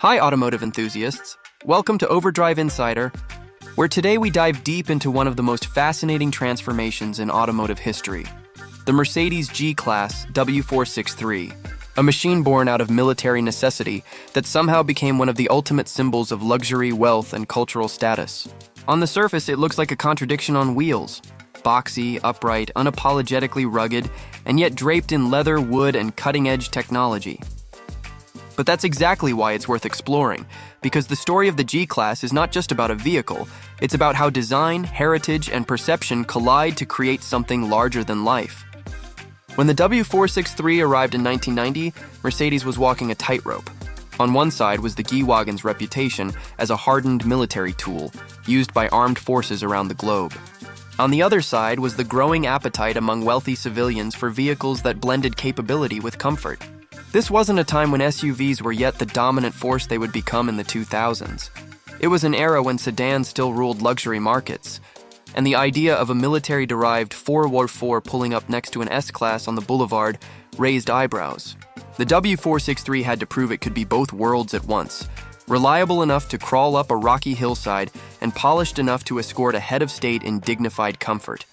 Hi, automotive enthusiasts. Welcome to Overdrive Insider, where today we dive deep into one of the most fascinating transformations in automotive history, the Mercedes G-Class W463, a machine born out of military necessity that somehow became one of the ultimate symbols of luxury, wealth, and cultural status. On the surface, it looks like a contradiction on wheels. Boxy, upright, unapologetically rugged, and yet draped in leather, wood, and cutting-edge technology. But that's exactly why it's worth exploring, because the story of the G-Class is not just about a vehicle, it's about how design, heritage, and perception collide to create something larger than life. When the W463 arrived in 1990, Mercedes was walking a tightrope. On one side was the G-Wagon's reputation as a hardened military tool, used by armed forces around the globe. On the other side was the growing appetite among wealthy civilians for vehicles that blended capability with comfort. This wasn't a time when SUVs were yet the dominant force they would become in the 2000s. It was an era when sedans still ruled luxury markets, and the idea of a military-derived 4x4 pulling up next to an S-Class on the boulevard raised eyebrows. The W463 had to prove it could be both worlds at once, reliable enough to crawl up a rocky hillside and polished enough to escort a head of state in dignified comfort.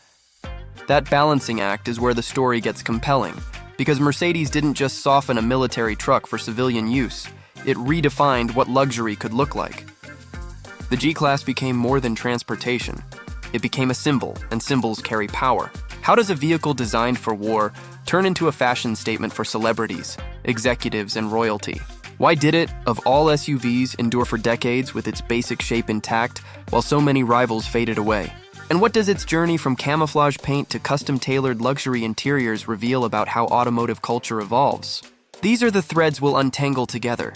That balancing act is where the story gets compelling, because Mercedes didn't just soften a military truck for civilian use, it redefined what luxury could look like. The G-Class became more than transportation. It became a symbol, and symbols carry power. How does a vehicle designed for war turn into a fashion statement for celebrities, executives, and royalty? Why did it, of all SUVs, endure for decades with its basic shape intact, while so many rivals faded away? And what does its journey from camouflage paint to custom-tailored luxury interiors reveal about how automotive culture evolves? These are the threads we'll untangle together.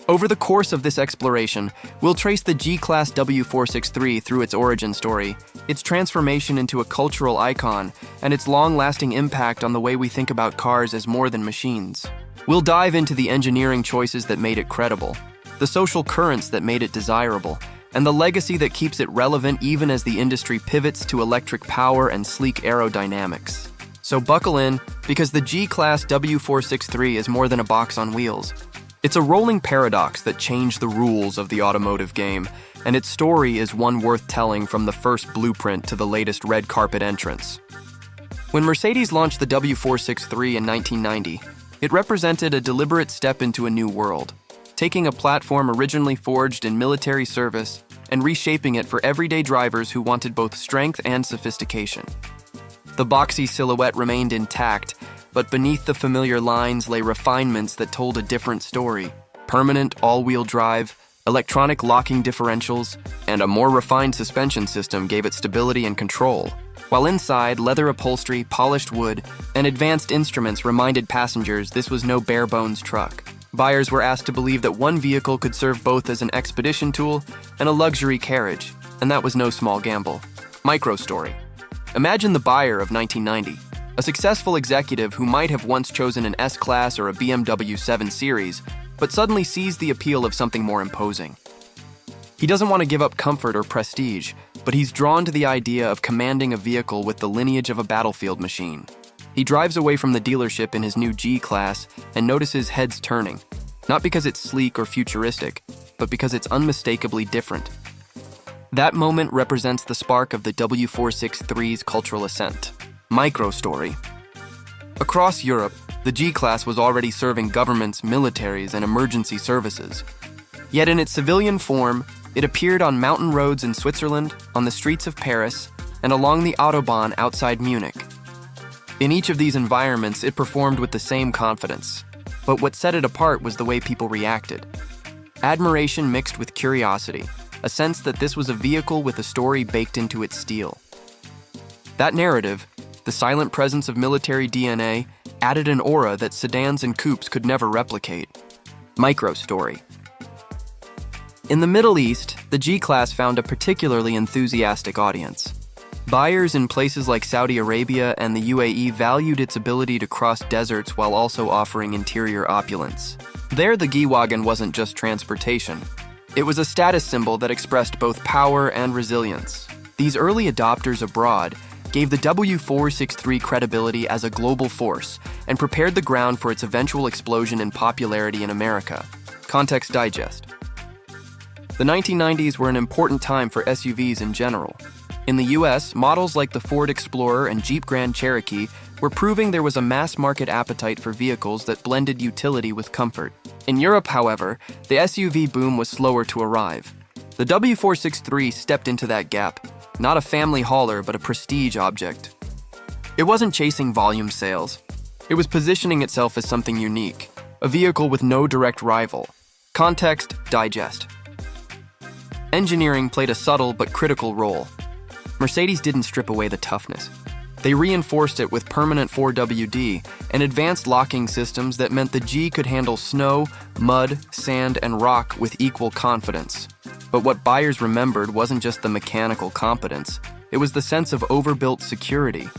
Over the course of this exploration, we'll trace the G-Class W463 through its origin story, its transformation into a cultural icon, and its long-lasting impact on the way we think about cars as more than machines. We'll dive into the engineering choices that made it credible, the social currents that made it desirable, and the legacy that keeps it relevant even as the industry pivots to electric power and sleek aerodynamics. So buckle in, because the G-Class W463 is more than a box on wheels. It's a rolling paradox that changed the rules of the automotive game, and its story is one worth telling from the first blueprint to the latest red carpet entrance. When Mercedes launched the W463 in 1990, it represented a deliberate step into a new world, taking a platform originally forged in military service and reshaping it for everyday drivers who wanted both strength and sophistication. The boxy silhouette remained intact, but beneath the familiar lines lay refinements that told a different story. Permanent all-wheel drive, electronic locking differentials, and a more refined suspension system gave it stability and control, while inside, leather upholstery, polished wood, and advanced instruments reminded passengers this was no bare-bones truck. Buyers were asked to believe that one vehicle could serve both as an expedition tool and a luxury carriage, and that was no small gamble. Micro-story. Imagine the buyer of 1990, a successful executive who might have once chosen an S-Class or a BMW 7 Series, but suddenly sees the appeal of something more imposing. He doesn't want to give up comfort or prestige, but he's drawn to the idea of commanding a vehicle with the lineage of a battlefield machine. He drives away from the dealership in his new G-Class and notices heads turning, not because it's sleek or futuristic, but because it's unmistakably different. That moment represents the spark of the W463's cultural ascent. Micro-story. Across Europe, the G-Class was already serving governments, militaries, and emergency services. Yet in its civilian form, it appeared on mountain roads in Switzerland, on the streets of Paris, and along the Autobahn outside Munich. In each of these environments, it performed with the same confidence. But what set it apart was the way people reacted. Admiration mixed with curiosity, a sense that this was a vehicle with a story baked into its steel. That narrative, the silent presence of military DNA, added an aura that sedans and coupes could never replicate. Micro-story. In the Middle East, the G-Class found a particularly enthusiastic audience. Buyers in places like Saudi Arabia and the UAE valued its ability to cross deserts while also offering interior opulence. There, the G-Wagon wasn't just transportation. It was a status symbol that expressed both power and resilience. These early adopters abroad gave the W463 credibility as a global force and prepared the ground for its eventual explosion in popularity in America. Context Digest. The 1990s were an important time for SUVs in general. In the US, models like the Ford Explorer and Jeep Grand Cherokee were proving there was a mass-market appetite for vehicles that blended utility with comfort. In Europe, however, the SUV boom was slower to arrive. The W463 stepped into that gap, not a family hauler but a prestige object. It wasn't chasing volume sales. It was positioning itself as something unique, a vehicle with no direct rival. Context, digest. Engineering played a subtle but critical role. Mercedes didn't strip away the toughness. They reinforced it with permanent 4WD and advanced locking systems that meant the G could handle snow, mud, sand, and rock with equal confidence. But what buyers remembered wasn't just the mechanical competence, it was the sense of overbuilt security.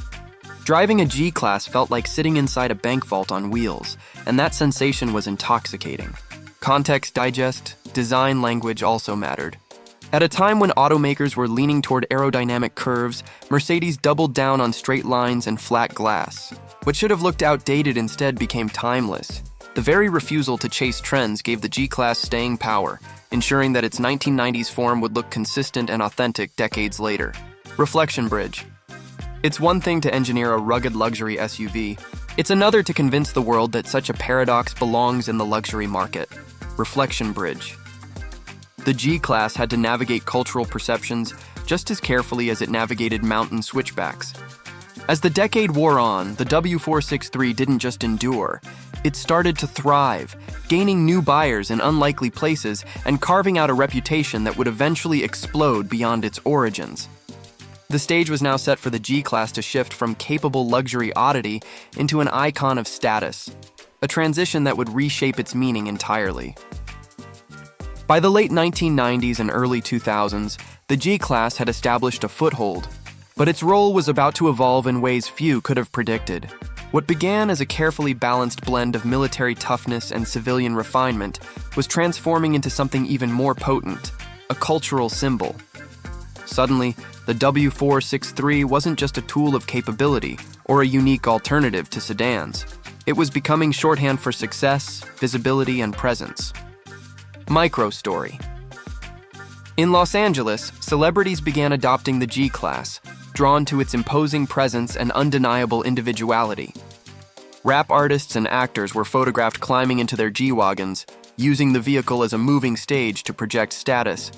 Driving a G-Class felt like sitting inside a bank vault on wheels, and that sensation was intoxicating. Context, digest, design language also mattered. At a time when automakers were leaning toward aerodynamic curves, Mercedes doubled down on straight lines and flat glass. What should have looked outdated instead became timeless. The very refusal to chase trends gave the G-Class staying power, ensuring that its 1990s form would look consistent and authentic decades later. Reflection bridge. It's one thing to engineer a rugged luxury SUV. It's another to convince the world that such a paradox belongs in the luxury market. Reflection bridge. The G-Class had to navigate cultural perceptions just as carefully as it navigated mountain switchbacks. As the decade wore on, the W463 didn't just endure. It started to thrive, gaining new buyers in unlikely places and carving out a reputation that would eventually explode beyond its origins. The stage was now set for the G-Class to shift from capable luxury oddity into an icon of status, a transition that would reshape its meaning entirely. By the late 1990s and early 2000s, the G-Class had established a foothold, but its role was about to evolve in ways few could have predicted. What began as a carefully balanced blend of military toughness and civilian refinement was transforming into something even more potent, a cultural symbol. Suddenly, the W463 wasn't just a tool of capability or a unique alternative to sedans. It was becoming shorthand for success, visibility, and presence. Micro story. In Los Angeles, celebrities began adopting the G-Class, drawn to its imposing presence and undeniable individuality. Rap artists and actors were photographed climbing into their G-Wagons, using the vehicle as a moving stage to project status.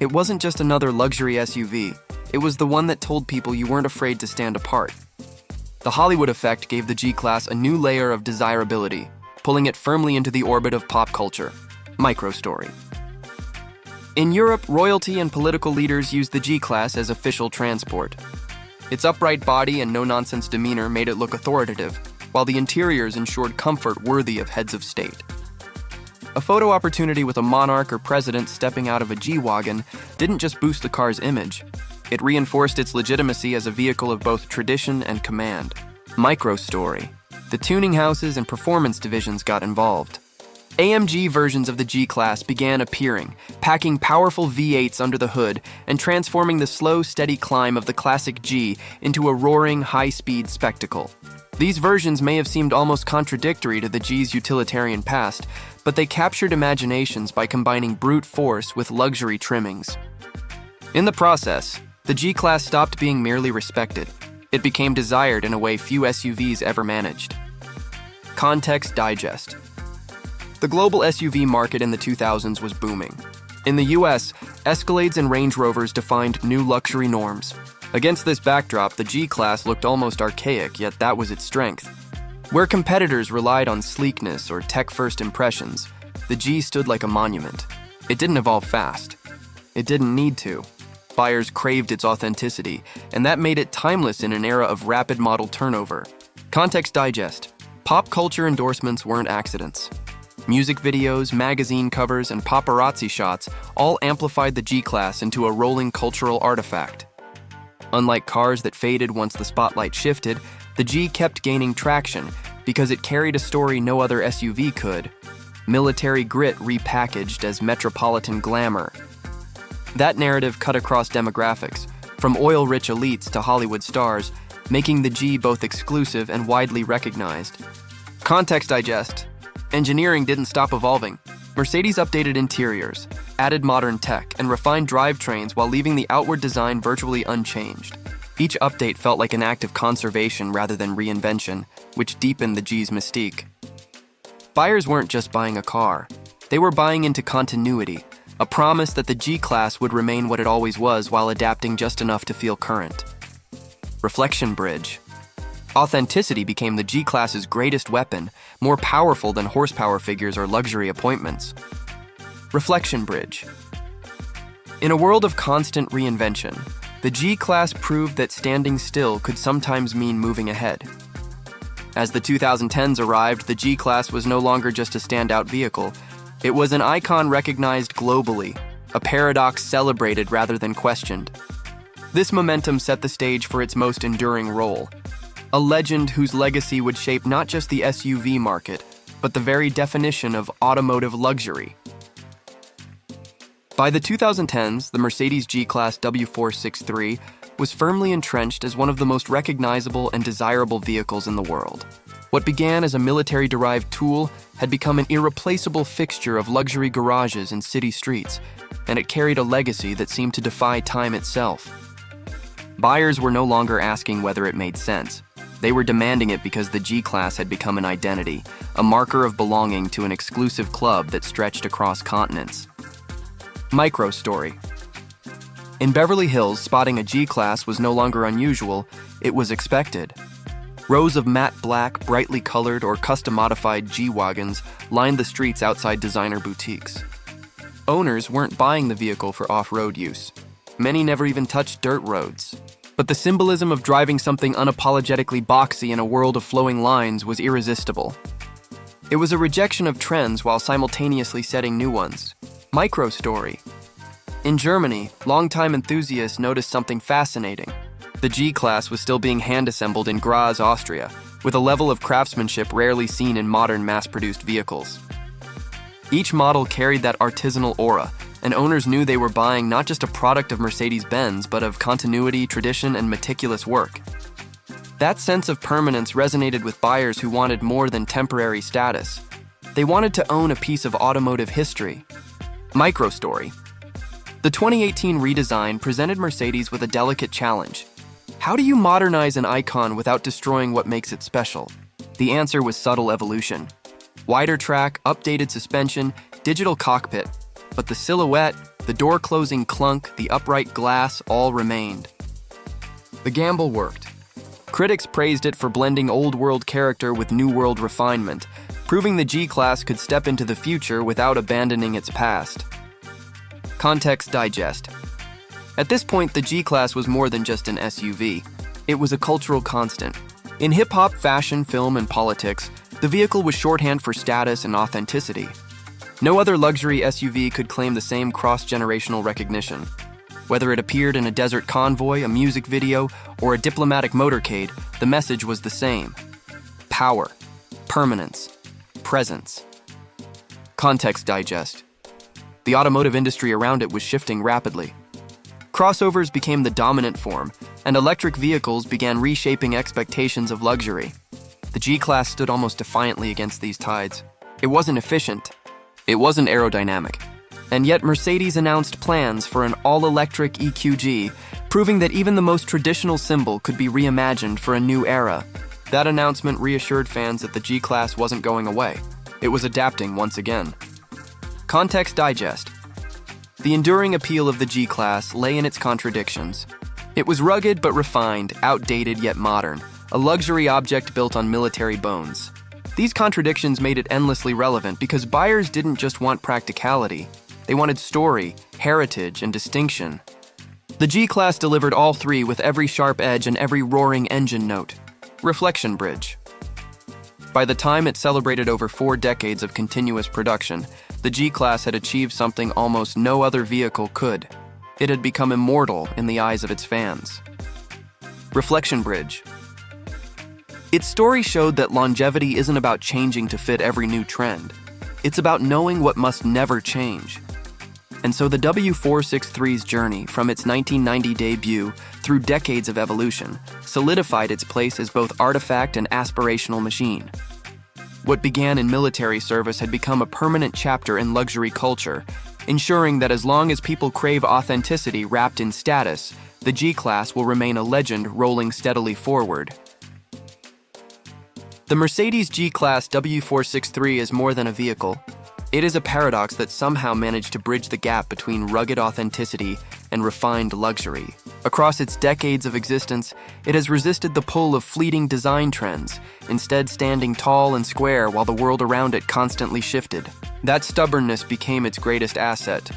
It wasn't just another luxury SUV, it was the one that told people you weren't afraid to stand apart. The Hollywood effect gave the G-Class a new layer of desirability, pulling it firmly into the orbit of pop culture. Microstory. In Europe, royalty and political leaders used the G-Class as official transport. Its upright body and no-nonsense demeanor made it look authoritative, while the interiors ensured comfort worthy of heads of state. A photo opportunity with a monarch or president stepping out of a G-Wagon didn't just boost the car's image, it reinforced its legitimacy as a vehicle of both tradition and command. Microstory. The tuning houses and performance divisions got involved. AMG versions of the G-Class began appearing, packing powerful V8s under the hood and transforming the slow, steady climb of the classic G into a roaring, high-speed spectacle. These versions may have seemed almost contradictory to the G's utilitarian past, but they captured imaginations by combining brute force with luxury trimmings. In the process, the G-Class stopped being merely respected. It became desired in a way few SUVs ever managed. Context digest. The global SUV market in the 2000s was booming. In the US, Escalades and Range Rovers defined new luxury norms. Against this backdrop, the G-Class looked almost archaic, yet that was its strength. Where competitors relied on sleekness or tech-first impressions, the G stood like a monument. It didn't evolve fast. It didn't need to. Buyers craved its authenticity, and that made it timeless in an era of rapid model turnover. Context digest. Pop culture endorsements weren't accidents. Music videos, magazine covers, and paparazzi shots all amplified the G-Class into a rolling cultural artifact. Unlike cars that faded once the spotlight shifted, the G kept gaining traction because it carried a story no other SUV could: military grit repackaged as metropolitan glamour. That narrative cut across demographics, from oil-rich elites to Hollywood stars, making the G both exclusive and widely recognized. Context digest. Engineering didn't stop evolving. Mercedes updated interiors, added modern tech, and refined drivetrains while leaving the outward design virtually unchanged. Each update felt like an act of conservation rather than reinvention, which deepened the G's mystique. Buyers weren't just buying a car. They were buying into continuity, a promise that the G-Class would remain what it always was while adapting just enough to feel current. Reflection bridge. Authenticity became the G-Class's greatest weapon, more powerful than horsepower figures or luxury appointments. Reflection bridge. In a world of constant reinvention, the G-Class proved that standing still could sometimes mean moving ahead. As the 2010s arrived, the G-Class was no longer just a standout vehicle. It was an icon recognized globally, a paradox celebrated rather than questioned. This momentum set the stage for its most enduring role, a legend whose legacy would shape not just the SUV market, but the very definition of automotive luxury. By the 2010s, the Mercedes G-Class W463 was firmly entrenched as one of the most recognizable and desirable vehicles in the world. What began as a military-derived tool had become an irreplaceable fixture of luxury garages and city streets, and it carried a legacy that seemed to defy time itself. Buyers were no longer asking whether it made sense. They were demanding it because the G-Class had become an identity, a marker of belonging to an exclusive club that stretched across continents. Micro story. In Beverly Hills, spotting a G-Class was no longer unusual, it was expected. Rows of matte black, brightly colored, or custom-modified G-Wagons lined the streets outside designer boutiques. Owners weren't buying the vehicle for off-road use. Many never even touched dirt roads. But the symbolism of driving something unapologetically boxy in a world of flowing lines was irresistible. It was a rejection of trends while simultaneously setting new ones. Micro story. In Germany, longtime enthusiasts noticed something fascinating. The G-Class was still being hand-assembled in Graz, Austria, with a level of craftsmanship rarely seen in modern mass-produced vehicles. Each model carried that artisanal aura, and owners knew they were buying not just a product of Mercedes-Benz, but of continuity, tradition, and meticulous work. That sense of permanence resonated with buyers who wanted more than temporary status. They wanted to own a piece of automotive history. Micro story. The 2018 redesign presented Mercedes with a delicate challenge. How do you modernize an icon without destroying what makes it special? The answer was subtle evolution. Wider track, updated suspension, digital cockpit. But the silhouette, the door-closing clunk, the upright glass all remained. The gamble worked. Critics praised it for blending old-world character with new-world refinement, proving the G-Class could step into the future without abandoning its past. Context digest. At this point, the G-Class was more than just an SUV. It was a cultural constant. In hip-hop, fashion, film, and politics, the vehicle was shorthand for status and authenticity. No other luxury SUV could claim the same cross-generational recognition. Whether it appeared in a desert convoy, a music video, or a diplomatic motorcade, the message was the same. Power, permanence, presence. Context digest. The automotive industry around it was shifting rapidly. Crossovers became the dominant form, and electric vehicles began reshaping expectations of luxury. The G-Class stood almost defiantly against these tides. It wasn't efficient. It wasn't aerodynamic. And yet Mercedes announced plans for an all-electric EQG, proving that even the most traditional symbol could be reimagined for a new era. That announcement reassured fans that the G-Class wasn't going away. It was adapting once again. Context digest. The enduring appeal of the G-Class lay in its contradictions. It was rugged but refined, outdated yet modern, a luxury object built on military bones. These contradictions made it endlessly relevant because buyers didn't just want practicality. They wanted story, heritage, and distinction. The G-Class delivered all three with every sharp edge and every roaring engine note. Reflection bridge. By the time it celebrated over 4 decades of continuous production, the G-Class had achieved something almost no other vehicle could. It had become immortal in the eyes of its fans. Reflection bridge. Its story showed that longevity isn't about changing to fit every new trend. It's about knowing what must never change. And so the W463's journey, from its 1990 debut through decades of evolution, solidified its place as both artifact and aspirational machine. What began in military service had become a permanent chapter in luxury culture, ensuring that as long as people crave authenticity wrapped in status, the G-Class will remain a legend rolling steadily forward. The Mercedes G-Class W463 is more than a vehicle. It is a paradox that somehow managed to bridge the gap between rugged authenticity and refined luxury. Across its decades of existence, it has resisted the pull of fleeting design trends, instead standing tall and square while the world around it constantly shifted. That stubbornness became its greatest asset,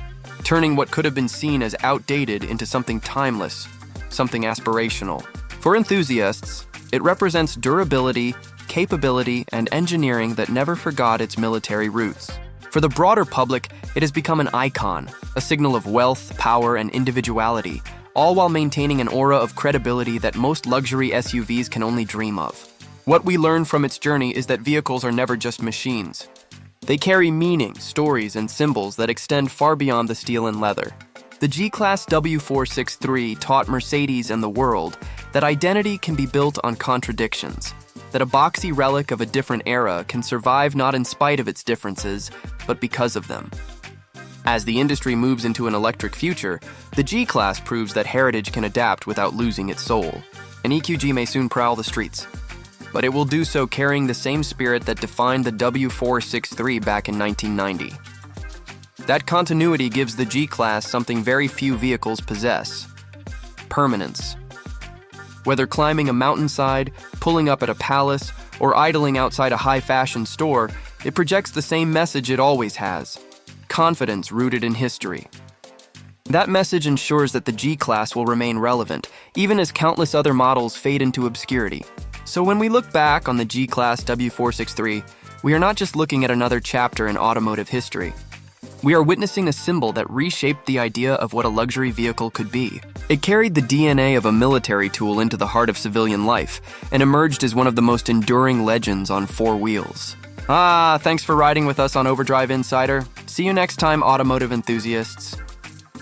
turning what could have been seen as outdated into something timeless, something aspirational. For enthusiasts, it represents durability, capability, and engineering that never forgot its military roots. For the broader public, it has become an icon, a signal of wealth, power, and individuality, all while maintaining an aura of credibility that most luxury SUVs can only dream of. What we learn from its journey is that vehicles are never just machines. They carry meaning, stories, and symbols that extend far beyond the steel and leather. The G-Class W463 taught Mercedes and the world that identity can be built on contradictions, that a boxy relic of a different era can survive not in spite of its differences, but because of them. As the industry moves into an electric future, the G-Class proves that heritage can adapt without losing its soul. An EQG may soon prowl the streets, but it will do so carrying the same spirit that defined the W463 back in 1990. That continuity gives the G-Class something very few vehicles possess: permanence. Whether climbing a mountainside, pulling up at a palace, or idling outside a high-fashion store, it projects the same message it always has: confidence rooted in history. That message ensures that the G-Class will remain relevant, even as countless other models fade into obscurity. So when we look back on the G-Class W463, we are not just looking at another chapter in automotive history. We are witnessing a symbol that reshaped the idea of what a luxury vehicle could be. It carried the DNA of a military tool into the heart of civilian life and emerged as one of the most enduring legends on four wheels. Thanks for riding with us on Overdrive Insider. See you next time, automotive enthusiasts.